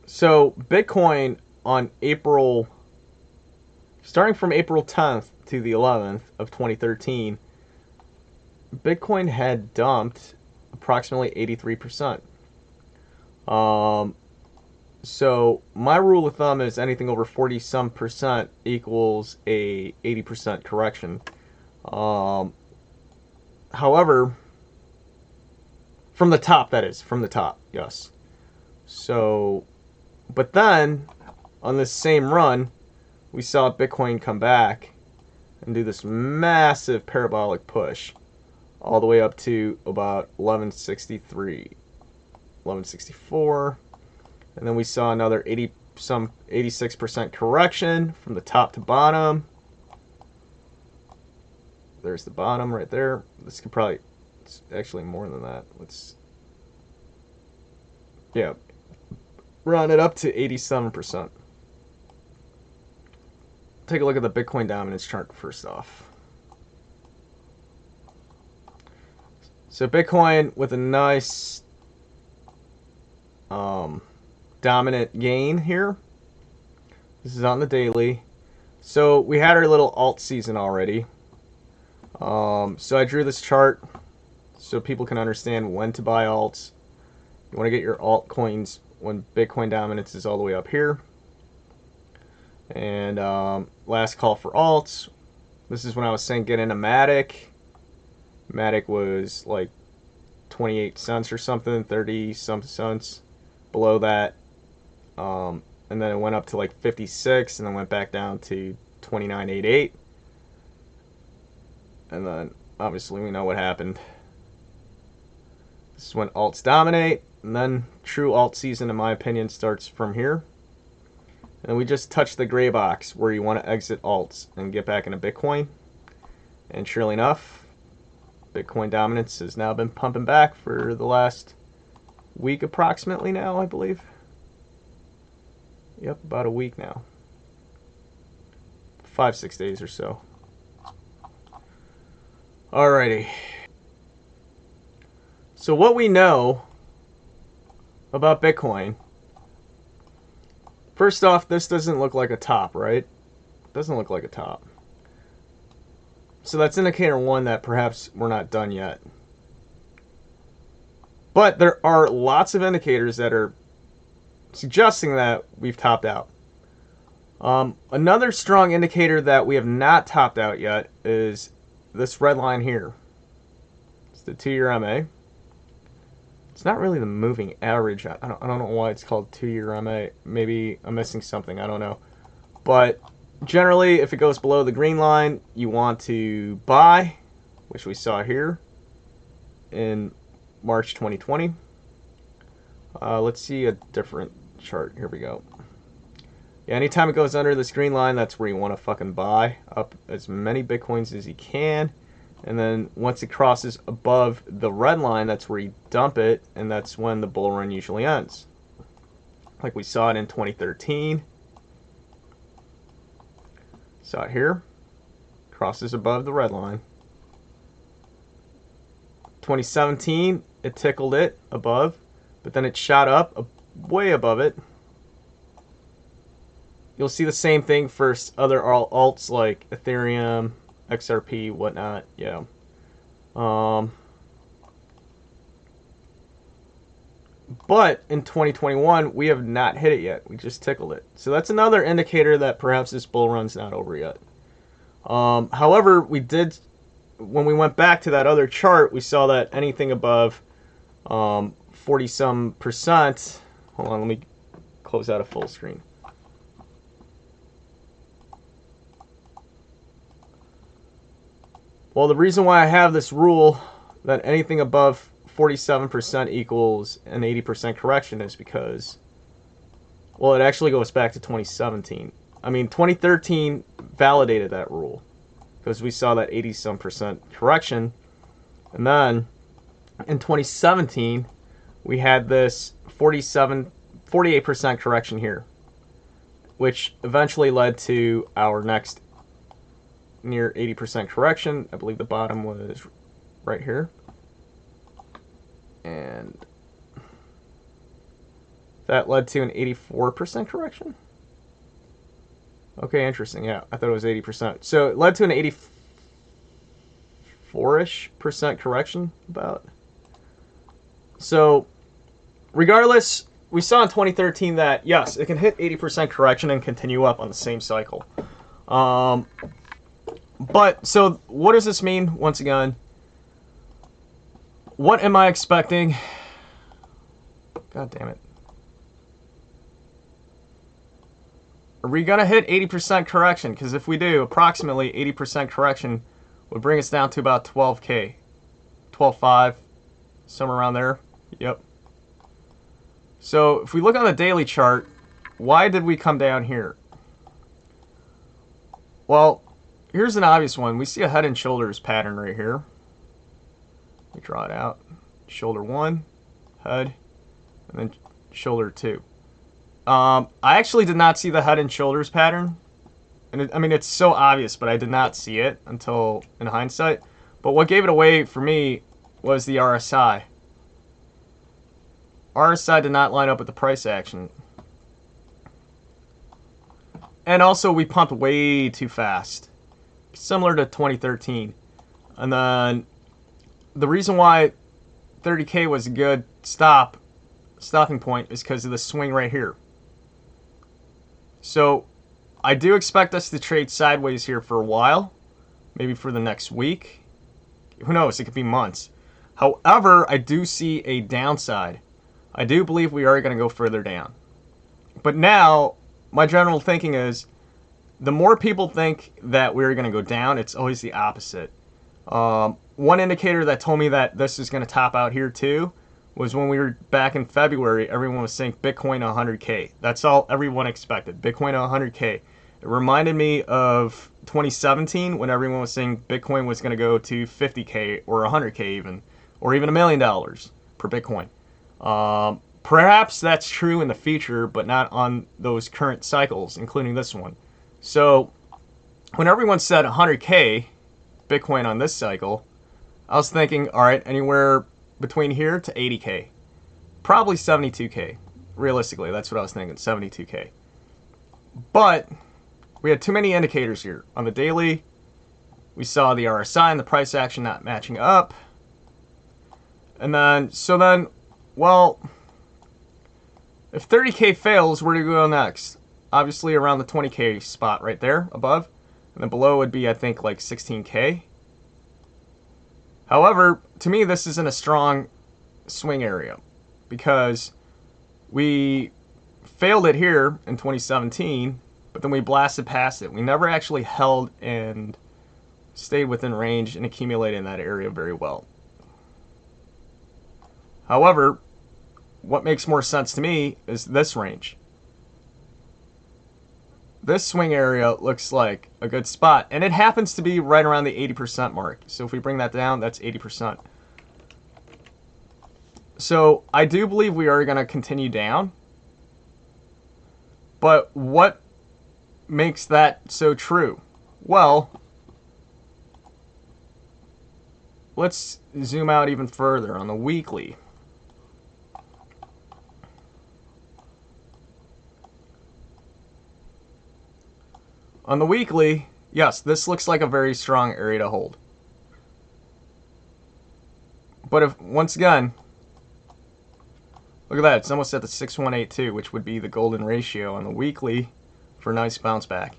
So Bitcoin on starting from April 10th to the 11th of 2013, Bitcoin had dumped approximately 83%. Um, so my rule of thumb is anything over 40 some percent equals a 80% correction. Um, however, from the top, that is, from the top, yes. So, but then on this same run, we saw Bitcoin come back and do this massive parabolic push all the way up to about 1163, 1164, and then we saw another 86% correction from the top to bottom. There's the bottom right there. This could probably, it's actually more than that. Yeah, round it up to 87%. Take a look at the Bitcoin dominance chart first off. So Bitcoin with a nice dominant gain here. This is on the daily. So we had our little alt season already. So I drew this chart so people can understand when to buy alts. You want to get your altcoins when Bitcoin dominance is all the way up here. And last call for alts. This is when I was saying get into Matic. Matic was like 28 cents or something, 30 some cents below that. And then it went up to like 56 and then went back down to 29.88. And then obviously we know what happened. This is when alts dominate, and then true alt season, in my opinion, starts from here. And we just touch the gray box where you want to exit alts and get back into Bitcoin. And surely enough, Bitcoin dominance has now been pumping back for the last week approximately now, I believe. Yep, about a week now. 5-6 days or so. Alrighty. So what we know about Bitcoin, first off, this doesn't look like a top, right? It doesn't look like a top. So that's indicator one that perhaps we're not done yet. But there are lots of indicators that are suggesting that we've topped out. Another strong indicator that we have not topped out yet is this red line here. It's the 2-year MA. It's not really the moving average. I don't know why it's called 2-year MA. Maybe I'm missing something. I don't know. But generally, if it goes below the green line, you want to buy, which we saw here in March 2020. Let's see a different chart. Here we go. Yeah, anytime it goes under this green line, that's where you want to fucking buy up as many Bitcoins as you can. And then once it crosses above the red line, that's where you dump it, and that's when the bull run usually ends. Like we saw it in 2013. Saw it here. Crosses above the red line. 2017, it tickled it above, but then it shot up way above it. You'll see the same thing for other alts like Ethereum, XRP, whatnot. Yeah. But in 2021, we have not hit it yet. We just tickled it. So that's another indicator that perhaps this bull run's not over yet. However, we did, when we went back to that other chart, we saw that anything above 40 some percent. Hold on, let me close out a full screen. Well, the reason why I have this rule that anything above 47% equals an 80% correction is because, well, it actually goes back to 2017. I mean, 2013 validated that rule because we saw that 80-some percent correction. And then in 2017, we had this 48% correction here, which eventually led to our next near 80% correction. I believe the bottom was right here. And That led to an 84% correction. Okay, interesting. Yeah, I thought it was 80%. So it led to an 84-ish% correction, about. So regardless, we saw in 2013 that, yes, it can hit 80% correction and continue up on the same cycle. But, so what does this mean, once again? What am I expecting? God damn it. Are we going to hit 80% correction? Because if we do, approximately 80% correction would bring us down to about 12K. 12.5, somewhere around there. Yep. So if we look on the daily chart, why did we come down here? Well, here's an obvious one. We see a head and shoulders pattern right here. Let me draw it out. Shoulder 1, head, and then shoulder 2. I actually did not see the head and shoulders pattern. And I mean, it's so obvious, but I did not see it until in hindsight. But what gave it away for me was the RSI. RSI did not line up with the price action. And also, we pumped way too fast. Similar to 2013. And then, the reason why 30K was a good stopping point is because of the swing right here. So, I do expect us to trade sideways here for a while. Maybe for the next week. Who knows? It could be months. However, I do see a downside. I do believe we are going to go further down. But now, my general thinking is, the more people think that we're going to go down, it's always the opposite. One indicator that told me that this is going to top out here too was when we were back in February, everyone was saying Bitcoin to 100K. That's all everyone expected, Bitcoin to 100K. It reminded me of 2017 when everyone was saying Bitcoin was going to go to 50K or 100K even, or even $1 million per Bitcoin. Perhaps that's true in the future, but not on those current cycles, including this one. So when everyone said 100K Bitcoin on this cycle, I was thinking, all right, anywhere between here to 80K. Probably 72K. Realistically, that's what I was thinking, 72K. But we had too many indicators here. On the daily, we saw the RSI and the price action not matching up. And then, well, if 30K fails, where do we go next? Obviously around the 20K spot right there above. And then below would be, I think, like 16K. However, to me, this isn't a strong swing area because we failed it here in 2017, but then we blasted past it. We never actually held and stayed within range and accumulated in that area very well. However, what makes more sense to me is this range. This swing area looks like a good spot, and it happens to be right around the 80% mark. So if we bring that down, that's 80%. So I do believe we are going to continue down. But what makes that so true? Well, let's zoom out even further on the weekly. On the weekly, yes, this looks like a very strong area to hold. But if, once again, look at that, it's almost at the 6182, which would be the golden ratio on the weekly for a nice bounce back.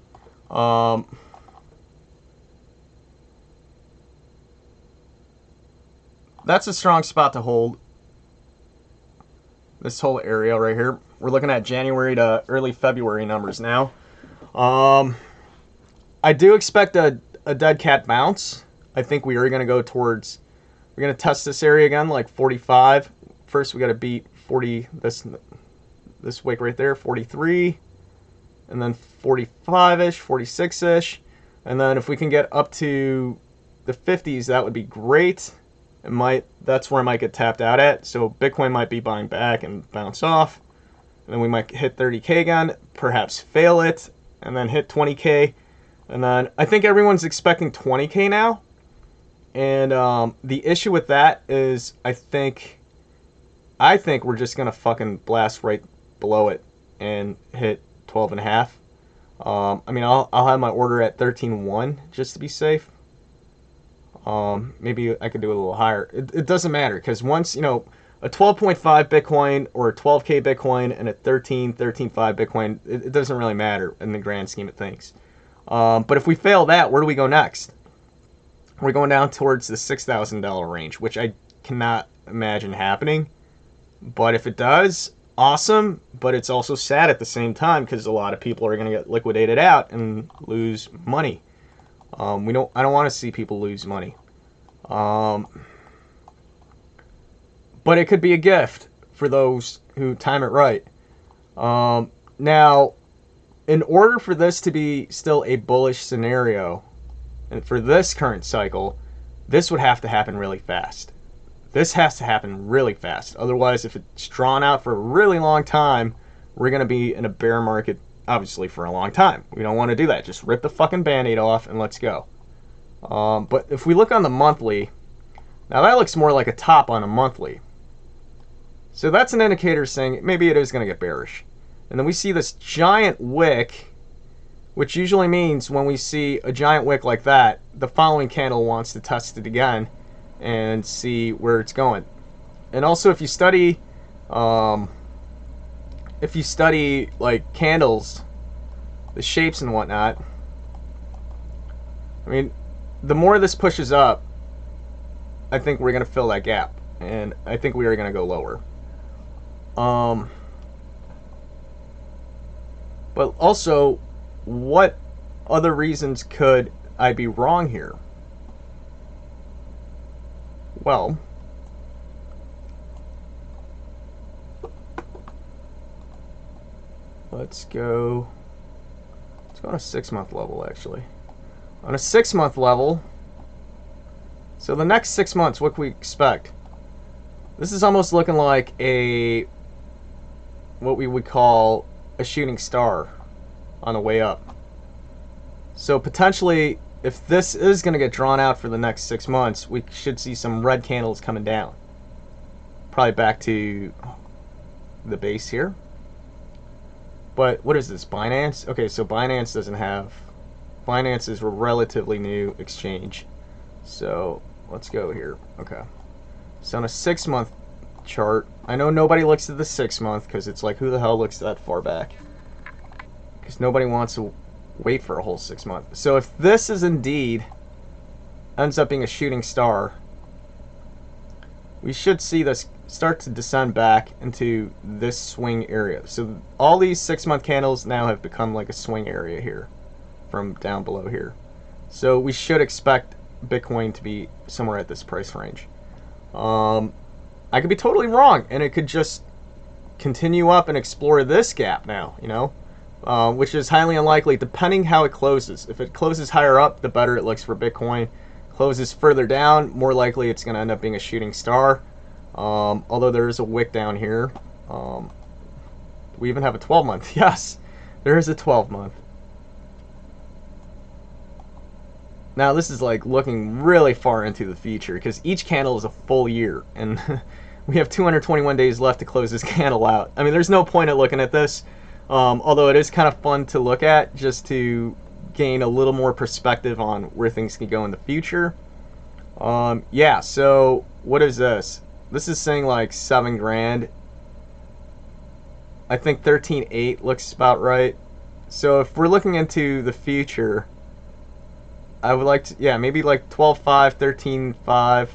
That's a strong spot to hold. This whole area right here. We're looking at January to early February numbers now. I do expect a dead cat bounce. I think we are going to go towards, we're going to test this area again, like 45. First, we got to beat 40, this wick right there, 43. And then 45-ish, 46-ish. And then if we can get up to the 50s, that would be great. That's where I might get tapped out at. So Bitcoin might be buying back and bounce off. And then we might hit 30K again, perhaps fail it, and then hit 20K. And then I think everyone's expecting 20K now. And the issue with that is I think we're just going to fucking blast right below it and hit 12 and a half. I mean, I'll have my order at 13.1 just to be safe. Maybe I could do a little higher. It doesn't matter, because once, you know, a 12.5 Bitcoin or a 12K Bitcoin and a 13.5 Bitcoin, it doesn't really matter in the grand scheme of things. But if we fail that, where do we go next? We're going down towards the $6,000 range, which I cannot imagine happening. But if it does, awesome. But it's also sad at the same time, because a lot of people are going to get liquidated out and lose money. I don't want to see people lose money. But it could be a gift for those who time it right. Now, in order for this to be still a bullish scenario, and for this current cycle, this would have to happen really fast. This has to happen really fast. Otherwise, if it's drawn out for a really long time, we're going to be in a bear market, obviously, for a long time. We don't want to do that. Just rip the fucking Band-Aid off and let's go. But if we look on the monthly, now that looks more like a top on a monthly. So that's an indicator saying maybe it is going to get bearish. And then we see this giant wick, which usually means when we see a giant wick like that, the following candle wants to test it again and see where it's going. And also, if you study like candles, the shapes and whatnot, I mean, the more this pushes up, I think we're going to fill that gap, and I think we are going to go lower. But also, what other reasons could I be wrong here? Well, let's go on a 6-month level, actually. On a 6-month level, so the next 6 months, what can we expect? This is almost looking like what we would call a shooting star on the way up. So potentially, if this is going to get drawn out for the next 6 months, we should see some red candles coming down. Probably back to the base here. But what is this, Binance? Okay, so Binance doesn't have... Binance is a relatively new exchange. So let's go here. Okay. So on a 6-month chart, I know nobody looks at the 6-month because it's like, who the hell looks that far back? Because nobody wants to wait for a whole 6 months. So if this is indeed ends up being a shooting star, we should see this start to descend back into this swing area. So all these 6-month candles now have become like a swing area here from down below here. So we should expect Bitcoin to be somewhere at this price range. I could be totally wrong, and it could just continue up and explore this gap now, you know, which is highly unlikely depending how it closes. If it closes higher up, the better it looks for Bitcoin. Closes further down, more likely it's going to end up being a shooting star. Although there is a wick down here. We even have a 12-month. Yes, there is a 12-month. Now this is like looking really far into the future, because each candle is a full year, and we have 221 days left to close this candle out. I mean, there's no point at looking at this, although it is kind of fun to look at just to gain a little more perspective on where things can go in the future. Yeah, so what is this? This is saying like 7 grand. I think 13.8 looks about right. So if we're looking into the future, I would like to, yeah, maybe like 12.5, 13.5,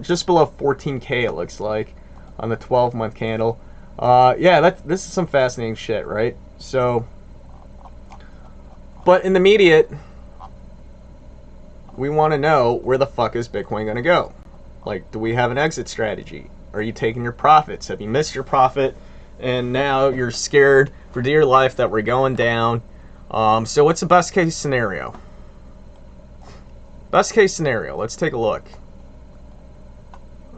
just below 14K it looks like on the 12-month candle. Yeah, this is some fascinating shit, right? So, but in the immediate, we want to know, where the fuck is Bitcoin going to go? Like, do we have an exit strategy? Are you taking your profits? Have you missed your profit and now you're scared for dear life that we're going down? So what's the best case scenario? Best case scenario, let's take a look.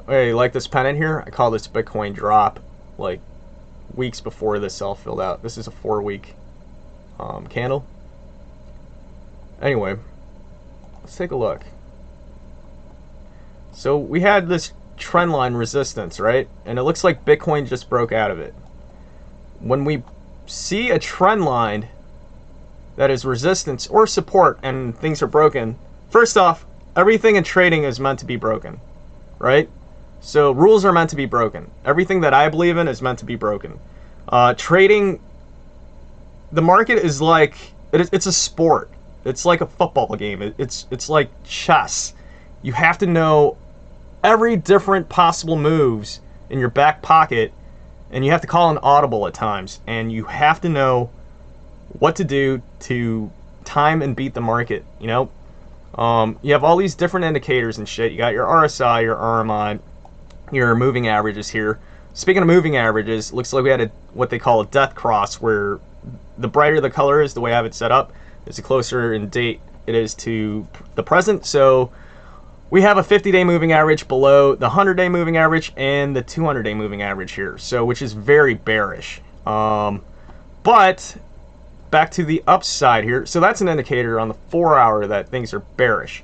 Hey, you like this pennant here? I call this Bitcoin drop, like weeks before this all filled out. This is a 4-week candle. Anyway, let's take a look. So we had this trend line resistance, right? And it looks like Bitcoin just broke out of it. when we see a trend line that is resistance or support and things are broken, first off, everything in trading is meant to be broken, right? So rules are meant to be broken. Everything that I believe in is meant to be broken. Trading, the market is like, it's a sport. It's like a football game. It's like chess. You have to know every different possible moves in your back pocket, and you have to call an audible at times, and you have to know what to do to time and beat the market, you know? You have all these different indicators and shit. You got your RSI, your RMI, your moving averages here. Speaking of moving averages, looks like we had what they call a death cross, where the brighter the color is, the way I have it set up, is the closer in date it is to the present. So we have a 50-day moving average below the 100-day moving average and the 200-day moving average here, so which is very bearish. But back to the upside here, so that's an indicator on the 4-hour that things are bearish,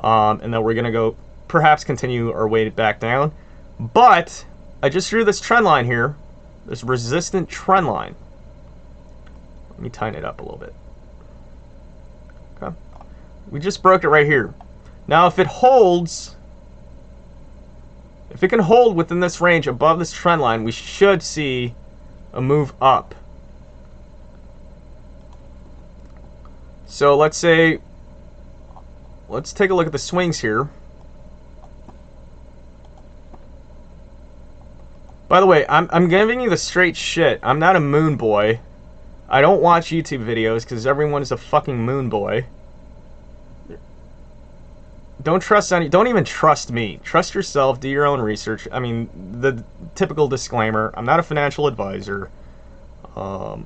and that we're going to go perhaps continue our way back down. But I just drew this trend line here, this resistant trend line. Let me tighten it up a little bit. Okay, we just broke it right here. Now if it holds, if it can hold within this range above this trend line, we should see a move up. So let's say, let's take a look at the swings here. By the way, I'm giving you the straight shit. I'm not a moon boy. I don't watch YouTube videos because everyone's a fucking moon boy. Don't trust any, don't even trust me. Trust yourself, do your own research. I mean, the typical disclaimer, I'm not a financial advisor. I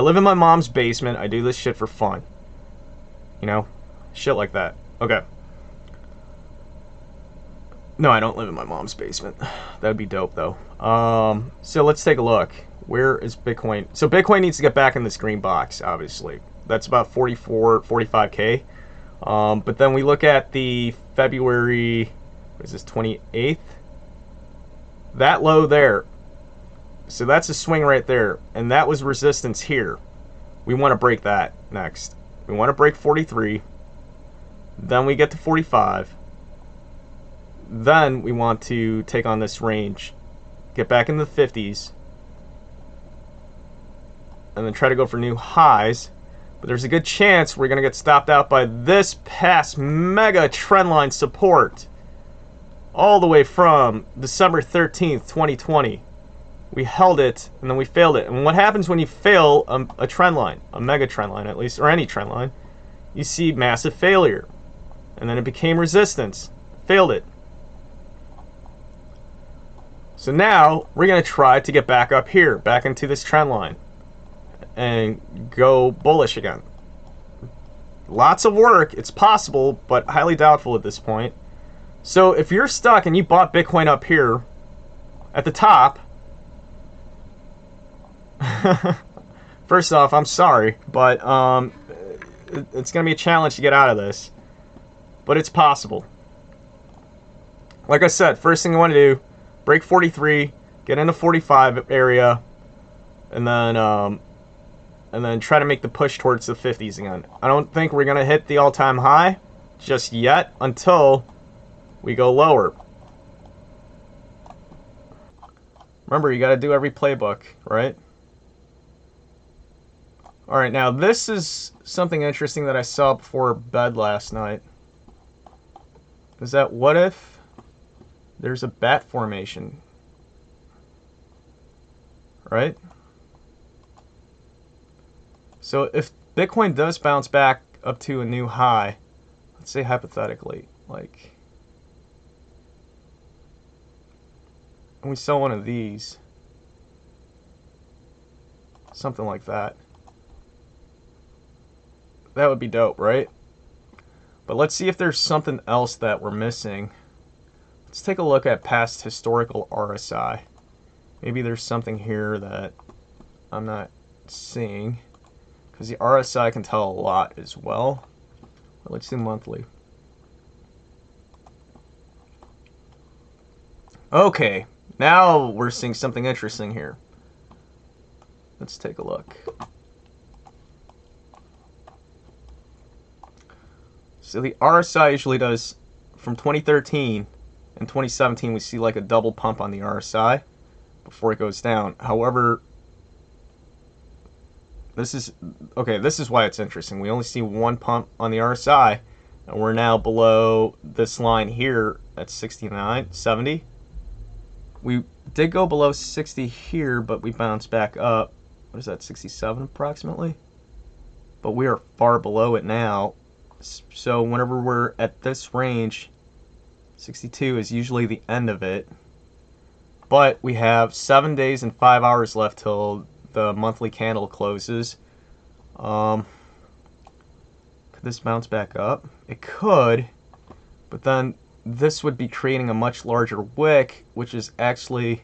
live in my mom's basement. I do this shit for fun. You know? Shit like that. Okay. No, I don't live in my mom's basement. That would be dope, though. So let's take a look. Where is Bitcoin? So Bitcoin needs to get back in this green box, obviously. That's about 44, 45K. But then we look at the February, what is this, 28th? That low there. So that's a swing right there. And that was resistance here. We want to break that next. We want to break 43. Then we get to 45. Then we want to take on this range. Get back in the 50s. And then try to go for new highs. But there's a good chance we're going to get stopped out by this past mega trendline support. All the way from December 13th, 2020. We held it, and then we failed it. And what happens when you fail a trend line, a mega trend line at least, or any trend line? You see massive failure. And then it became resistance. Failed it. So now we're going to try to get back up here, back into this trend line, and go bullish again. Lots of work. It's possible, but highly doubtful at this point. So if you're stuck and you bought Bitcoin up here at the top, first off, I'm sorry, but it's going to be a challenge to get out of this. But it's possible. Like I said, first thing you want to do, break 43, get into 45 area, and then try to make the push towards the 50s again. I don't think we're going to hit the all-time high just yet until we go lower. Remember, you got to do every playbook, right? Alright, now this is something interesting that I saw before bed last night. Is that what if there's a bat formation? Right? So if Bitcoin does bounce back up to a new high, let's say hypothetically, like, and we saw one of these, something like that, that would be dope, right? But let's see if there's something else that we're missing. Let's take a look at past historical RSI. Maybe there's something here that I'm not seeing, because the RSI can tell a lot as well. But let's do monthly. Okay, now we're seeing something interesting here. Let's take a look. So the RSI usually does, from 2013 and 2017, we see like a double pump on the RSI before it goes down. However, this is why it's interesting. We only see one pump on the RSI, and we're now below this line here at 69, 70. We did go below 60 here, but we bounced back up. What is that, 67 approximately? But we are far below it now. So whenever we're at this range, 62 is usually the end of it. But we have 7 days and 5 hours left till the monthly candle closes. Could this bounce back up? It could, but then this would be creating a much larger wick, which is actually,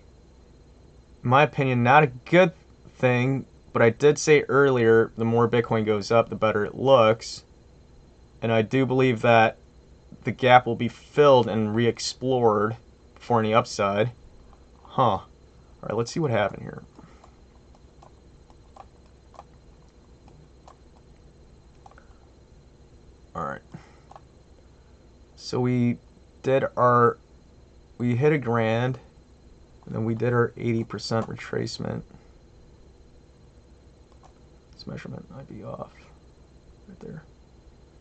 in my opinion, not a good thing. But I did say earlier, the more Bitcoin goes up, the better it looks. And I do believe that the gap will be filled and re-explored before any upside. All right, let's see what happened here. All right. So we hit a grand, and then we did our 80% retracement. This measurement might be off right there.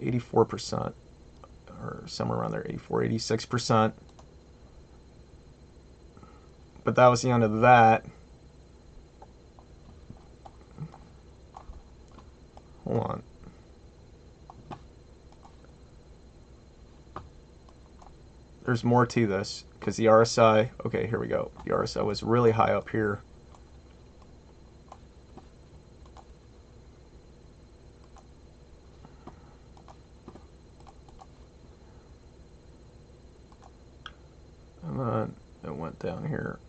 84%, or somewhere around there, 84, 86%. But that was the end of that. Hold on. There's more to this, because the RSI, okay, here we go. The RSI was really high up here. And then it went down here.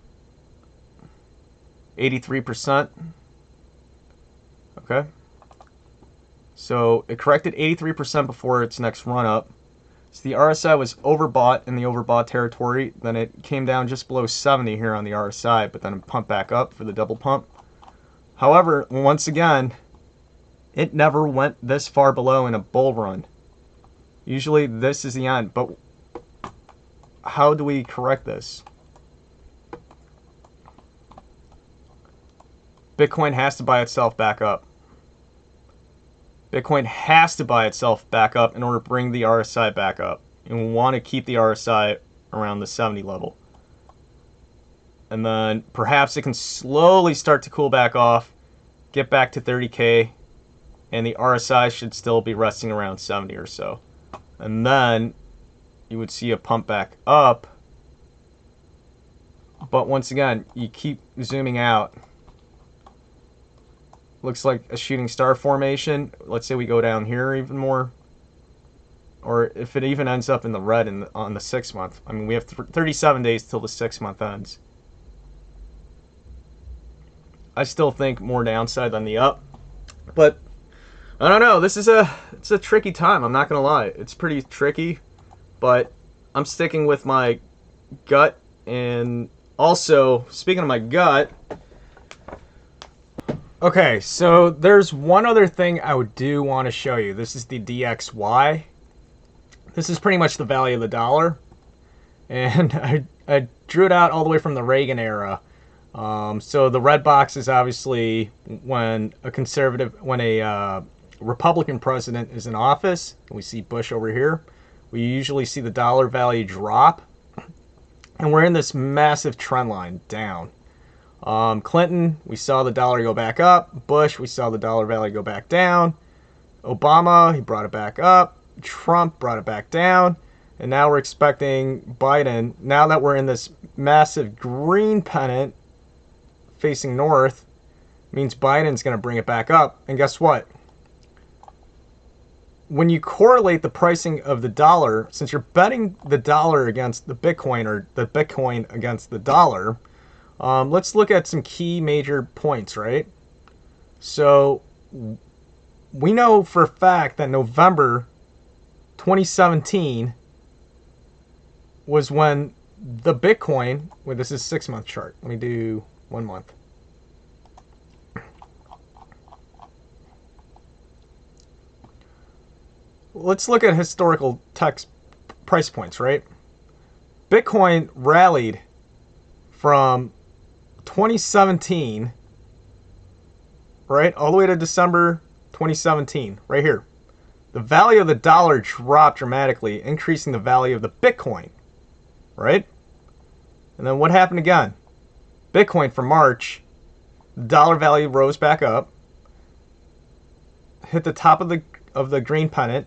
83%. Okay. So it corrected 83% before its next run up. So the RSI was overbought in the overbought territory. Then it came down just below 70 here on the RSI, but then it pumped back up for the double pump. However, once again, it never went this far below in a bull run. Usually this is the end, but how do we correct this? Bitcoin has to buy itself back up. Bitcoin has to buy itself back up in order to bring the RSI back up. And we want to keep the RSI around the 70 level. And then perhaps it can slowly start to cool back off, get back to 30K, and the RSI should still be resting around 70 or so. And then you would see a pump back up. But once again, you keep zooming out. Looks like a shooting star formation. Let's say we go down here even more. Or if it even ends up in the red on the 6 month. I mean, we have 37 days till the 6 month ends. I still think more downside than the up. But I don't know. It's a tricky time. I'm not going to lie. It's pretty tricky. But I'm sticking with my gut. And also, speaking of my gut, okay, so there's one other thing I do want to show you. This is the DXY. This is pretty much the value of the dollar. And I drew it out all the way from the Reagan era. So the red box is obviously when a Republican president is in office. We see Bush over here. We usually see the dollar value drop. And we're in this massive trend line down. Clinton, we saw the dollar go back up. Bush, we saw the dollar value go back down. Obama, he brought it back up. Trump brought it back down. And now we're expecting Biden, now that we're in this massive green pennant facing north, means Biden's going to bring it back up. And guess what? When you correlate the pricing of the dollar, since you're betting the dollar against the Bitcoin or the Bitcoin against the dollar, let's look at some key major points, right? So we know for a fact that November 2017 was when the Bitcoin, well, this is 6 month chart. Let me do 1 month. let's look at historical text price points, right? Bitcoin rallied from 2017, right, all the way to December 2017, right here. The value of the dollar dropped dramatically, increasing the value of the Bitcoin, right? And then what happened again? Bitcoin for March, the dollar value rose back up, hit the top of the green pennant,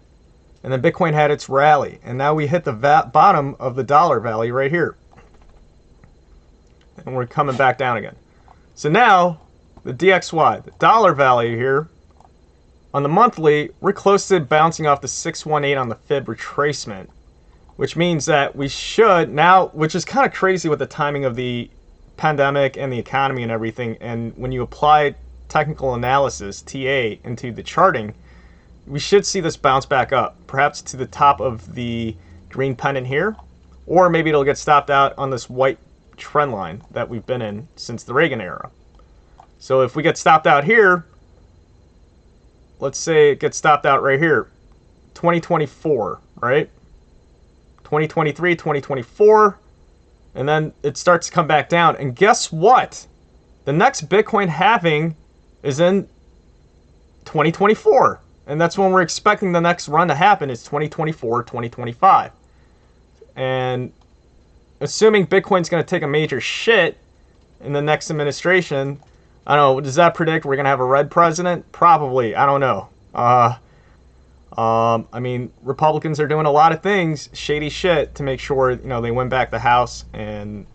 and then Bitcoin had its rally. And now we hit the bottom of the dollar value right here. And we're coming back down again. So now, the DXY, the dollar value here, on the monthly, we're close to bouncing off the 618 on the fib retracement, which means that we should now, which is kind of crazy with the timing of the pandemic and the economy and everything, and when you apply technical analysis, TA, into the charting, we should see this bounce back up, perhaps to the top of the green pennant here, or maybe it'll get stopped out on this white trend line that we've been in since the Reagan era. So if we get stopped out here, let's say it gets stopped out right here, 2024, right? 2023, 2024, and then it starts to come back down. And guess what? The next Bitcoin halving is in 2024. And that's when we're expecting the next run to happen, is 2024, 2025. And assuming Bitcoin's going to take a major shit in the next administration, I don't know, does that predict we're going to have a red president? Probably. I don't know. I mean, Republicans are doing a lot of things, shady shit, to make sure, you know, they win back the House and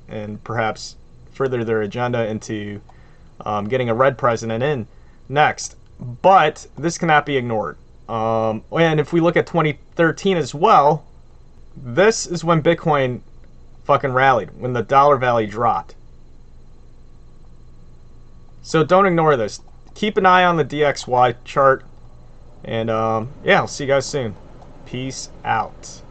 perhaps further their agenda into getting a red president in next. But this cannot be ignored. And if we look at 2013 as well, this is when Bitcoin fucking rallied, when the dollar value dropped. So don't ignore this. Keep an eye on the DXY chart. And yeah, I'll see you guys soon. Peace out.